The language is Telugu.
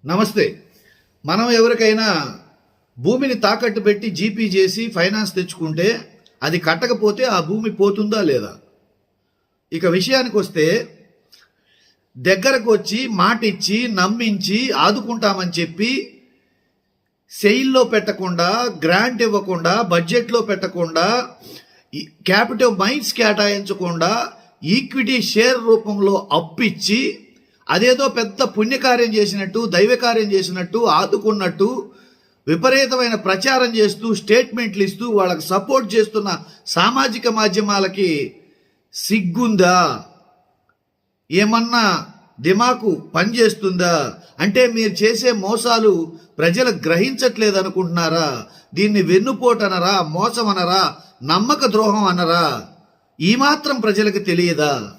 నమస్తే. మనం ఎవరికైనా భూమిని తాకట్టు పెట్టి జీపీ చేసి ఫైనాన్స్ తెచ్చుకుంటే అది కట్టకపోతే ఆ భూమి పోతుందా లేదా? ఇక విషయానికి వస్తే దగ్గరకు వచ్చి మాట ఇచ్చి నమ్మించి ఆదుకుంటామని చెప్పి సెయిల్లో పెట్టకుండా, గ్రాంట్ ఇవ్వకుండా, బడ్జెట్లో పెట్టకుండా, క్యాపిటల్ మైన్స్ కేటాయించకుండా ఈక్విటీ షేర్ రూపంలో అప్పిచ్చి అదేదో పెద్ద పుణ్యకార్యం చేసినట్టు, దైవకార్యం చేసినట్టు, ఆదుకున్నట్టు విపరీతమైన ప్రచారం చేస్తూ స్టేట్మెంట్లు ఇస్తూ వాళ్ళకి సపోర్ట్ చేస్తున్న సామాజిక మాధ్యమాలకి సిగ్గుందా? ఏమన్నా దిమాకు పనిచేస్తుందా? అంటే మీరు చేసే మోసాలు ప్రజలు గ్రహించట్లేదు అనుకుంటున్నారా? దీన్ని వెన్నుపోటు అనరా, మోసం అనరా, నమ్మక ద్రోహం అనరా? ఈ మాత్రం ప్రజలకు తెలియదా?